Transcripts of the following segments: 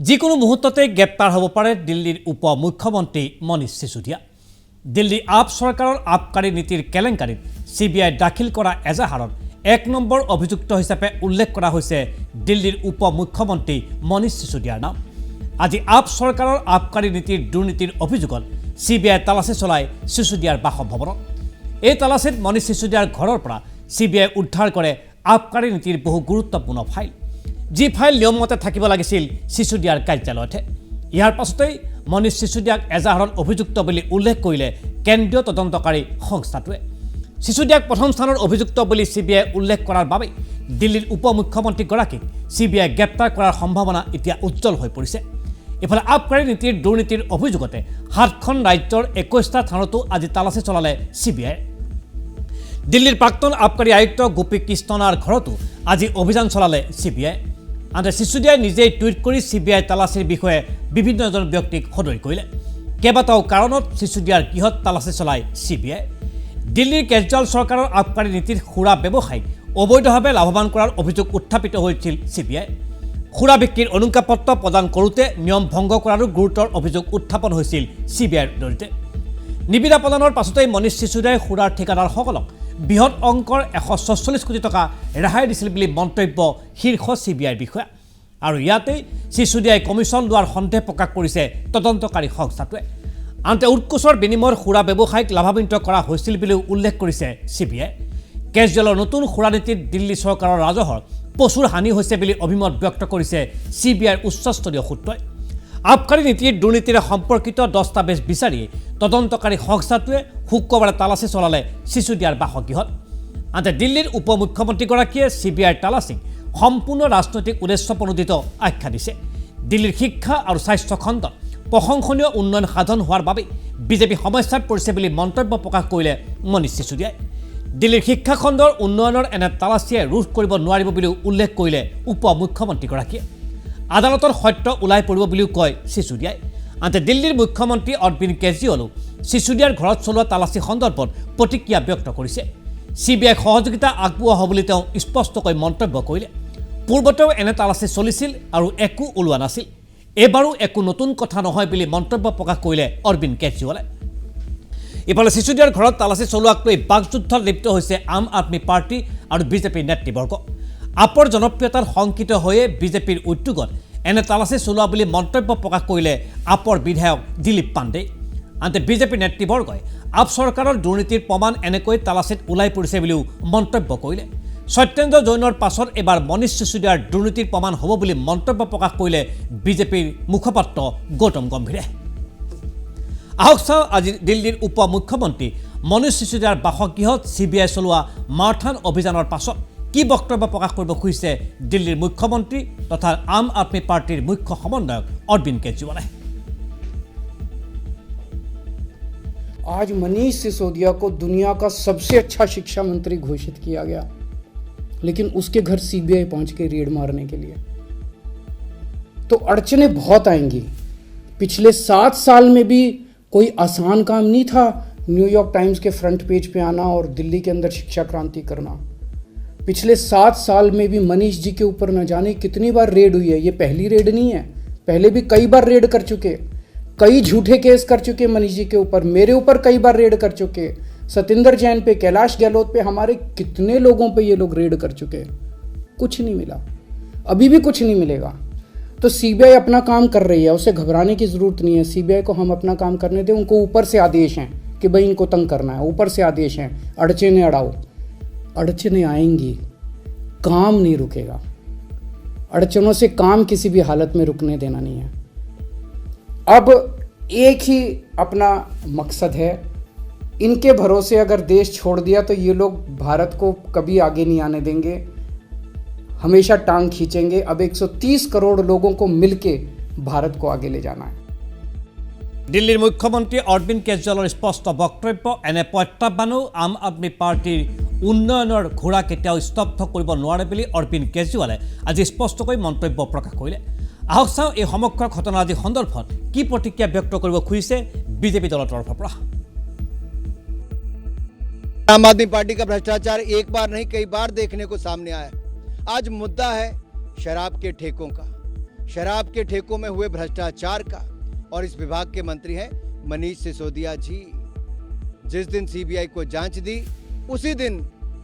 যিকোনো মুহূৰ্ততে গ্ৰেপ্তাৰ হ'ব পাৰে দিল্লীৰ উপ মুখ্যমন্ত্ৰী মনীষ সিসোদিয়া। দিল্লী আপ চৰকাৰৰ আবকাৰী নীতিৰ কেলেংকাৰীত CBI দাখিল কৰা এজাহাৰত 1 নম্বৰ অভিযুক্ত হিচাপে উল্লেখ কৰা হৈছে দিল্লীৰ উপ মুখ্যমন্ত্ৰী মনীষ সিসোদিয়াৰ নাম। আজি আপ চৰকাৰৰ আবকাৰী নীতিৰ দুৰ্নীতিৰ অভিযোগত CBI তালাচী চলাই সিসোদিয়াৰ বাসভৱনত। এই তালাচীত মনীষ সিসোদিয়াৰ ঘৰৰ পৰা CBI উদ্ধাৰ কৰে আবকাৰী নীতিৰ বহু গুৰুত্বপূৰ্ণ ফাইল, যি ফাইল নিয়মমতে থাকিব লাগিছিল সিসোদিয়াৰ কাৰ্যালয়তে। ইয়াৰ পাছতেই মনীষ সিসোদিয়াক এজাহাৰত অভিযুক্ত বুলি উল্লেখ কৰিলে কেন্দ্ৰীয় তদন্তকাৰী সংস্থাটোৱে। সিসোদিয়াক প্ৰথম স্থানৰ অভিযুক্ত বুলি CBI উল্লেখ কৰাৰ বাবে দিল্লীৰ উপ মুখ্যমন্ত্ৰীগৰাকীক CBI গ্ৰেপ্তাৰ কৰাৰ সম্ভাৱনা এতিয়া উজ্জ্বল হৈ পৰিছে। ইফালে আবকাৰী নীতিৰ দুৰ্নীতিৰ অভিযোগতে 7খন ৰাজ্যৰ 21টা থানতো আজি তালাচী চলালে CBI। দিল্লীৰ প্ৰাক্তন আবকাৰী আয়ুক্ত গোপী কৃষ্ণনাৰ ঘৰতো আজি অভিযান চলালে CBI। আনহাতে সিসোদিয়াই নিজেই টুইট কৰি CBI তালাচীৰ বিষয়ে বিভিন্নজন ব্যক্তিক সদৰি কৰিলে। কেইবাটাও কাৰণত সিসোদিয়াৰ গৃহত তালাচী চলায় CBI। দিল্লীৰ কেজৰিৱাল চৰকাৰৰ আবকাৰী নীতিৰ সুৰা ব্যৱসায়ীক অবৈধভাৱে লাভৱান কৰাৰ অভিযোগ উত্থাপিত হৈছিল CBI। সুৰা বিক্ৰীৰ অনুজ্ঞাপত্ৰ প্ৰদান কৰোঁতে নিয়ম ভংগ কৰাৰো গুৰুতৰ অভিযোগ উত্থাপন হৈছিল CBIৰ বিৰুদ্ধে। নিবিদা প্ৰদানৰ পাছতেই মনীষ সিসোদিয়াই সুৰাৰ ঠিকাদাৰসকলক বৃহৎ অংকৰ 146 কোটি টকা ৰেহাই দিছিল বুলি মন্তব্য শীৰ্ষ CBIৰ বিষয়া। আৰু ইয়াতেই সিসোদিয়াই কমিশ্যন লোৱাৰ সন্দেহ প্ৰকাশ কৰিছে তদন্তকাৰী সংস্থাটোৱে। আনহাতে উৎকোচৰ বিনিময়ৰ সুৰা ব্যৱসায়ীক লাভান্বিত কৰা হৈছিল বুলিও উল্লেখ কৰিছে CBI। কেজৰিৱালৰ নতুন সুৰা নীতিত দিল্লী চৰকাৰৰ ৰাজহৰ প্ৰচুৰ হানি হৈছে বুলি অভিমত ব্যক্ত কৰিছে CBIৰ উচ্চস্তৰীয় সূত্ৰই। আবকাৰী নীতিৰ দুৰ্নীতিৰে সম্পৰ্কিত দস্তাবেজ বিচাৰি তদন্তকাৰী সংস্থাটোৱে শুক্ৰবাৰে তালাচী চলালে সিসোদিয়াৰ বাসগৃহত। আনহাতে দিল্লীৰ উপ মুখ্যমন্ত্ৰীগৰাকীয়ে CBIৰ তালাচীক সম্পূৰ্ণ ৰাজনৈতিক উদ্দেশ্যপ্ৰণোদিত আখ্যা দিছে। দিল্লীৰ শিক্ষা আৰু স্বাস্থ্য খণ্ডত প্ৰশংসনীয় উন্নয়ন সাধন হোৱাৰ বাবে বিজেপি সমস্যাত পৰিছে বুলি মন্তব্য প্ৰকাশ কৰিলে মনীষ সিসোদিয়াই। দিল্লীৰ শিক্ষা খণ্ডৰ উন্নয়নৰ এনে তালাচীয়ে ৰোধ কৰিব নোৱাৰিব বুলিও উল্লেখ কৰিলে উপ মুখ্যমন্ত্ৰীগৰাকীয়ে। আদালতৰ সত্য ওলাই পৰিব বুলিও কয় সিসোদিয়াই। আনহাতে দিল্লীৰ মুখ্যমন্ত্ৰী অৰবিন্দ কেজৰিৱালেও সিসোদিয়াৰ ঘৰত চলোৱা তালাচী সন্দৰ্ভত প্ৰতিক্ৰিয়া ব্যক্ত কৰিছে। CBIক সহযোগিতা আগবঢ়োৱা হ'ব বুলি তেওঁ স্পষ্টকৈ মন্তব্য কৰিলে। পূৰ্বতেও এনে তালাচী চলিছিল আৰু একো ওলোৱা নাছিল। এইবাৰো একো নতুন কথা নহয় বুলি মন্তব্য প্ৰকাশ কৰিলে অৰবিন্দ কেজৰিৱালে। ইফালে সিসোদিয়াৰ ঘৰত তালাচী চলোৱাক লৈ বাকযুদ্ধত লিপ্ত হৈছে আম আদমি পাৰ্টি আৰু বিজেপিৰ নেতৃবৰ্গ। আপৰ জনপ্ৰিয়তাৰ শংকিত হৈয়ে বিজেপিৰ উদ্যোগত এনে তালাচী চলোৱা বুলি মন্তব্য প্ৰকাশ কৰিলে আপৰ বিধায়ক দিলীপ পাণ্ডে। আনহাতে বিজেপিৰ নেতৃবৰ্গই আপ চৰকাৰৰ দুৰ্নীতিৰ প্ৰমাণ এনেকৈ তালাচীত ওলাই পৰিছে বুলিও মন্তব্য কৰিলে। সত্যেন্দ্ৰ জৈনৰ পাছত এবাৰ মনীষ সিসোদিয়াৰ দুৰ্নীতিৰ প্ৰমাণ হ'ব বুলি মন্তব্য প্ৰকাশ কৰিলে বিজেপিৰ মুখপাত্ৰ গৌতম গম্ভীৰে। আহক চাওঁ আজি দিল্লীৰ উপ মুখ্যমন্ত্ৰী মনীষ সিসোদিয়াৰ বাসগৃহত CBI চলোৱা মাৰথান অভিযানৰ পাছত কি বক্তব্য প্ৰকাশ কৰিব খুজিছে দিল্লীৰ মুখ্যমন্ত্ৰী তথা আম আদমি পাৰ্টিৰ মুখ্য সমন্বয়ক অৰবিন্দ কেজৰিৱালে। आज मनीष सिसोदिया को दुनिया का सबसे अच्छा शिक्षा मंत्री घोषित किया गया, लेकिन उसके घर CBI पहुंच के रेड मारने के लिए। तो अड़चने बहुत आएंगी। पिछले 7 साल में भी कोई आसान काम नहीं था न्यूयॉर्क टाइम्स के फ्रंट पेज पे आना और दिल्ली के अंदर शिक्षा क्रांति करना। पिछले 7 साल में भी मनीष जी के ऊपर न जाने कितनी बार रेड हुई है। ये पहली रेड नहीं है, पहले भी कई बार रेड कर चुके, कई झूठे केस कर चुके मनीष जी के ऊपर, मेरे ऊपर कई बार रेड कर चुके, सतिंदर जैन पे, कैलाश गहलोत पे, हमारे कितने लोगों पे ये लोग रेड कर चुके। कुछ नहीं मिला, अभी भी कुछ नहीं मिलेगा। तो CBI अपना काम कर रही है, उसे घबराने की ज़रूरत नहीं है। CBI को हम अपना काम करने दें। उनको ऊपर से आदेश हैं कि भाई इनको तंग करना है, ऊपर से आदेश हैं, अड़चने अड़ाओ। अड़चने आएंगी, काम नहीं रुकेगा। अड़चनों से काम किसी भी हालत में रुकने देना नहीं है। अब एक ही अपना मकसद है, इनके भरोसे अगर देश छोड़ दिया तो ये लोग भारत को कभी आगे नहीं आने देंगे, हमेशा टांग खींचेंगे। अब 130 करोड़ लोगों को मिलके भारत को आगे ले जाना है। দিল্লীৰ মুখ্যমন্ত্ৰী অৰবিন্দ কেজৰিৱালৰ স্পষ্ট বক্তব্য, এনে প্ৰত্যাহ্বানেও আম আদমি পাৰ্টিৰ উন্নয়নৰ ঘোঁৰা কেতিয়াও স্তব্ধ কৰিব নোৱাৰে বুলি অৰবিন্দ কেজৰিৱালে আজি স্পষ্টকৈ মন্তব্য প্ৰকাশ কৰিলে। আহক চাওঁ এই সমগ্ৰ ঘটনাৰাজি সন্দৰ্ভত কি প্ৰতিক্ৰিয়া ব্যক্ত কৰিব খুজিছে বিজেপি দলৰ তৰফৰ পৰা। आम आदमी पार्टी का भ्रष्टाचार एक बार नहीं कई बार देखने को सामने आया। आज मुद्दा है शराब के ठेकों का। शराब के ठेकों में हुए भ्रष्टाचार का, और इस विभाग के मंत्री हैं मनीष सिसोदिया जी। जिस दिन सीबीआई को जांच दी उसी दिन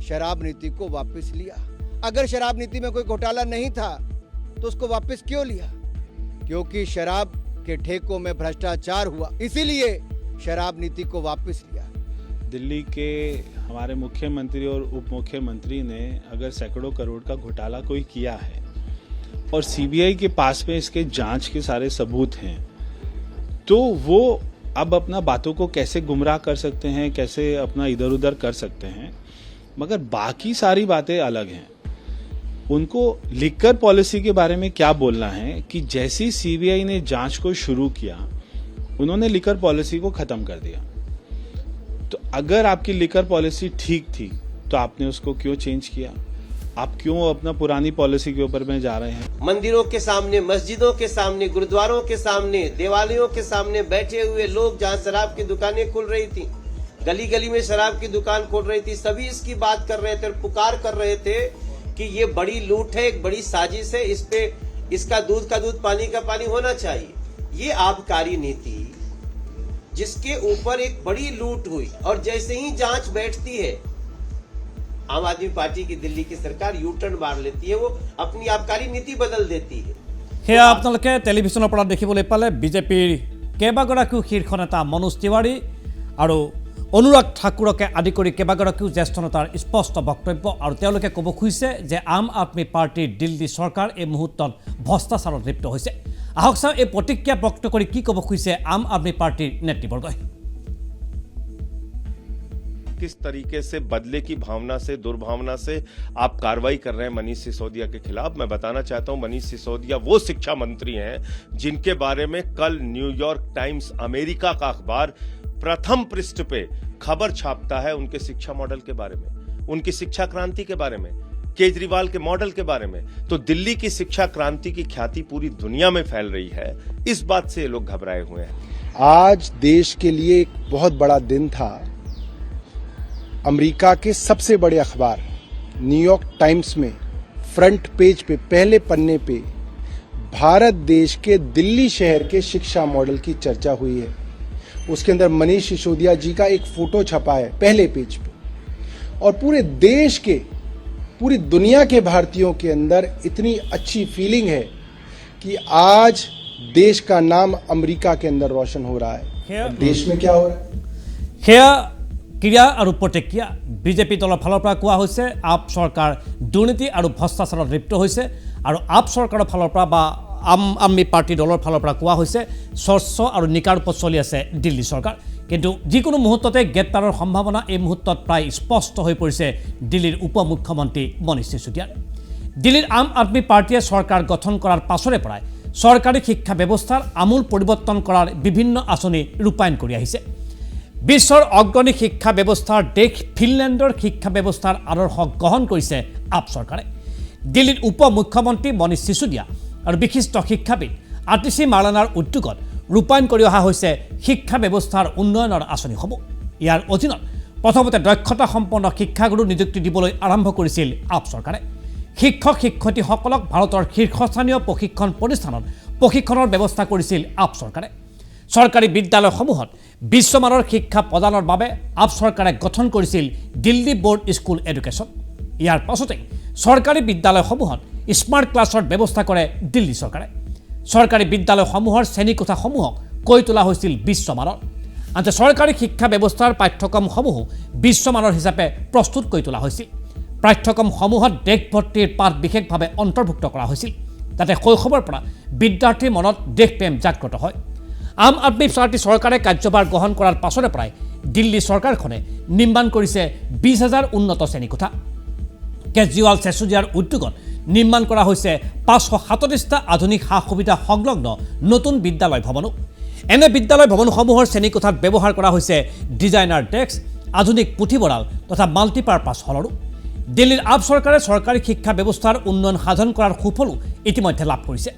शराब नीति को वापस लिया। अगर शराब नीति में कोई घोटाला नहीं था तो उसको वापस क्यों लिया? क्योंकि शराब के ठेकों में भ्रष्टाचार हुआ, इसीलिए शराब नीति को वापस लिया। दिल्ली के हमारे मुख्यमंत्री और उप मुख्यमंत्री ने अगर सैकड़ों करोड़ का घोटाला कोई किया है और सीबीआई के पास में इसके जांच के सारे सबूत हैं, तो वो अब अपना बातों को कैसे गुमराह कर सकते हैं, कैसे अपना इधर उधर कर सकते हैं, मगर बाकी सारी बातें अलग हैं। उनको लिकर पॉलिसी के बारे में क्या बोलना है कि जैसी सीबीआई ने जांच को शुरू किया उन्होंने लिकर पॉलिसी को खत्म कर दिया। तो अगर आपकी लिकर पॉलिसी ठीक थी तो आपने उसको क्यों चेंज किया? आप क्यों अपना पुरानी पॉलिसी के ऊपर में जा रहे हैं? मंदिरों के सामने, मस्जिदों के सामने, गुरुद्वारों के सामने, देवालयों के सामने बैठे हुए लोग, जहां शराब की दुकानें खुल रही थी, गली गली में शराब की दुकान खोल रही थी, सभी इसकी बात कर रहे थे और पुकार कर रहे थे कि ये बड़ी लूट है, एक बड़ी साजिश है, इस पे इसका दूध का दूध, पानी का पानी होना चाहिए। ये आबकारी नीति जिसके ऊपर एक बड़ी लूट हुई, और जैसे ही जांच बैठती है आम आदमी पार्टी की दिल्ली की सरकार यू टर्न मार लेती है, वो अपनी आबकारी नीति बदल देती है। সেয়া আপোনালোকে টেলিভিছনৰ পৰা দেখিবলৈ পালে বিজেপিৰ কেইবাগৰাকীও শীৰ্ষ নেতা মনোজ তিৱাৰী আৰু অনুৰাগ ঠাকুৰকে আদি কৰি কেইবাগৰাকীও জ্যেষ্ঠ নেতাৰ স্পষ্ট বক্তব্য, আৰু তেওঁলোকে ক'ব খুজিছে যে আম আদমি পাৰ্টিৰ দিল্লী চৰকাৰ এই মুহূৰ্তত ভ্ৰষ্টাচাৰত লিপ্ত হৈছে। আহক চাওঁ এই প্ৰতিক্ৰিয়া ব্যক্ত কৰি কি ক'ব খুজিছে আম আদমি পাৰ্টিৰ নেতৃবৰ্গই। किस तरीके से बदले की भावना से, दुर्भावना से आप कार्रवाई कर रहे हैं मनीष सिसोदिया के खिलाफ। मैं बताना चाहता हूं मनीष सिसोदिया वो शिक्षा मंत्री हैं जिनके बारे में कल न्यूयॉर्क टाइम्स अमेरिका का अखबार प्रथम पृष्ठ पे खबर छापता है उनके शिक्षा मॉडल के बारे में, उनकी शिक्षा क्रांति के बारे में, केजरीवाल के मॉडल के बारे में। तो दिल्ली की शिक्षा क्रांति की ख्याति पूरी दुनिया में फैल रही है, इस बात से ये लोग घबराए हुए हैं। आज देश के लिए एक बहुत बड़ा दिन था। अमेरिका के सबसे बड़े अखबार न्यूयॉर्क टाइम्स में फ्रंट पेज पे, पहले पन्ने पे भारत देश के दिल्ली शहर के शिक्षा मॉडल की चर्चा हुई है। उसके अंदर मनीष सिसोदिया जी का एक फोटो छपा है पहले पेज पे, और पूरे देश के, पूरी दुनिया के भारतीयों के अंदर इतनी अच्छी फीलिंग है कि आज देश का नाम अमेरिका के अंदर रोशन हो रहा है। और देश में क्या हो रहा है? সেয়া ক্ৰিয়া আৰু প্ৰতিক্ৰিয়া বিজেপি দলৰ ফালৰ পৰা কোৱা হৈছে আপ চৰকাৰ দুৰ্নীতি আৰু ভ্ৰষ্টাচাৰত লিপ্ত হৈছে, আৰু আপ চৰকাৰৰ ফালৰ পৰা বা আম আদমি পাৰ্টি দলৰ ফালৰ পৰা কোৱা হৈছে স্বচ্ছ আৰু নিকাৰ ওপৰত চলি আছে দিল্লী চৰকাৰ। কিন্তু যিকোনো মুহূৰ্ততে গ্ৰেপ্তাৰৰ সম্ভাৱনা এই মুহূৰ্তত প্ৰায় স্পষ্ট হৈ পৰিছে দিল্লীৰ উপ মুখ্যমন্ত্ৰী মনীষ সিসোদিয়াৰ। দিল্লীৰ আম আদমি পাৰ্টিয়ে চৰকাৰ গঠন কৰাৰ পাছৰে পৰাই চৰকাৰী শিক্ষা ব্যৱস্থাৰ আমূল পৰিৱৰ্তন কৰাৰ বিভিন্ন আঁচনি ৰূপায়ণ কৰি আহিছে। বিশ্বৰ অগ্ৰণী শিক্ষা ব্যৱস্থাৰ দেশ ফিনলেণ্ডৰ শিক্ষা ব্যৱস্থাৰ আদৰ্শ গ্ৰহণ কৰিছে আপ চৰকাৰে। দিল্লীৰ উপ মুখ্যমন্ত্ৰী মনীষ সিসোদিয়া আৰু বিশিষ্ট শিক্ষাবিদ আতিশী মাৰ্লেনাৰ উদ্যোগত ৰূপায়ণ কৰি অহা হৈছে শিক্ষা ব্যৱস্থাৰ উন্নয়নৰ আঁচনিসমূহ। ইয়াৰ অধীনত প্ৰথমতে দক্ষতা সম্পন্ন শিক্ষাগুৰু নিযুক্তি দিবলৈ আৰম্ভ কৰিছিল আপ চৰকাৰে। শিক্ষক শিক্ষয়িত্ৰীসকলক ভাৰতৰ শীৰ্ষস্থানীয় প্ৰশিক্ষণ প্ৰতিষ্ঠানত প্ৰশিক্ষণৰ ব্যৱস্থা কৰিছিল আপ চৰকাৰে। চৰকাৰী বিদ্যালয়সমূহত বিশ্বমানৰ শিক্ষা প্ৰদানৰ বাবে আপ চৰকাৰে গঠন কৰিছিল দিল্লী বোৰ্ড স্কুল এডুকেশ্যন। ইয়াৰ পাছতে চৰকাৰী বিদ্যালয়সমূহত স্মাৰ্ট ক্লাছৰ ব্যৱস্থা কৰে দিল্লী চৰকাৰে। চৰকাৰী বিদ্যালয়সমূহৰ শ্ৰেণীকোঠাসমূহক কৈ তোলা হৈছিল বিশ্বমানৰ। আনহাতে চৰকাৰী শিক্ষা ব্যৱস্থাৰ পাঠ্যক্ৰমসমূহো বিশ্বমানৰ হিচাপে প্ৰস্তুত কৰি তোলা হৈছিল। পাঠ্যক্ৰমসমূহত দেশভক্তিৰ পাঠ বিশেষভাৱে অন্তৰ্ভুক্ত কৰা হৈছিল, যাতে শৈশৱৰ পৰা বিদ্যাৰ্থীৰ মনত দেশপ্ৰেম জাগ্ৰত হয়। আম আদমি পাৰ্টি চৰকাৰে কাৰ্যভাৰ গ্ৰহণ কৰাৰ পাছৰে পৰাই দিল্লী চৰকাৰখনে নিৰ্মাণ কৰিছে 20,000 উন্নত শ্ৰেণীকোঠা। কেজৰিৱাল সিসোদিয়াৰ উদ্যোগত নিৰ্মাণ কৰা হৈছে 537টা আধুনিক সা সুবিধা সংলগ্ন নতুন বিদ্যালয় ভৱনো। এনে বিদ্যালয় ভৱনসমূহৰ শ্ৰেণীকোঠাত ব্যৱহাৰ কৰা হৈছে ডিজাইনাৰ ডেস্ক, আধুনিক পুথিভঁৰাল তথা মাল্টিপাৰপাছ হলৰো। দিল্লীৰ আপ চৰকাৰে চৰকাৰী শিক্ষা ব্যৱস্থাৰ উন্নয়ন সাধন কৰাৰ সুফলো ইতিমধ্যে লাভ কৰিছে।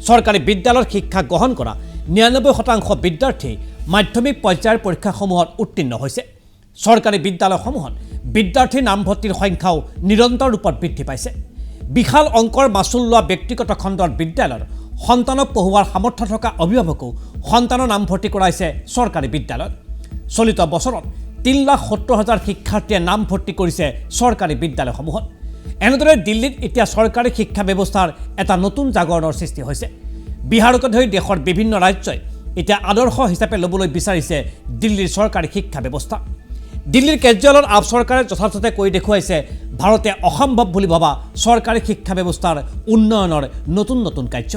চৰকাৰী বিদ্যালয়ত শিক্ষা গ্ৰহণ কৰা 99% বিদ্যাৰ্থী মাধ্যমিক পৰ্যায়ৰ পৰীক্ষাসমূহত উত্তীৰ্ণ হৈছে। চৰকাৰী বিদ্যালয়সমূহত বিদ্যাৰ্থীৰ নামভৰ্তিৰ সংখ্যাও নিৰন্তৰ ৰূপত বৃদ্ধি পাইছে। বিশাল অংকৰ মাচুল লোৱা ব্যক্তিগত খণ্ডৰ বিদ্যালয়ৰ সন্তানক পঢ়োৱাৰ সামৰ্থ্য থকা অভিভাৱকেও সন্তানৰ নামভৰ্তি কৰাইছে চৰকাৰী বিদ্যালয়ত। চলিত বছৰত 3,70,000 শিক্ষাৰ্থীয়ে নামভৰ্তি কৰিছে চৰকাৰী বিদ্যালয়সমূহত। এনেদৰে দিল্লীত এতিয়া চৰকাৰী শিক্ষা ব্যৱস্থাৰ এটা নতুন জাগৰণৰ সৃষ্টি হৈছে। বিহাৰকে ধৰি দেশৰ বিভিন্ন ৰাজ্যই এতিয়া আদৰ্শ হিচাপে ল'বলৈ বিচাৰিছে দিল্লীৰ চৰকাৰী শিক্ষা ব্যৱস্থা। দিল্লীৰ কেজৰিৱালৰ আপ চৰকাৰে যথাৰ্থতে কৈ দেখুৱাইছে ভাৰতে অসম্ভৱ বুলি ভবা চৰকাৰী শিক্ষা ব্যৱস্থাৰ উন্নয়নৰ নতুন নতুন কাৰ্য।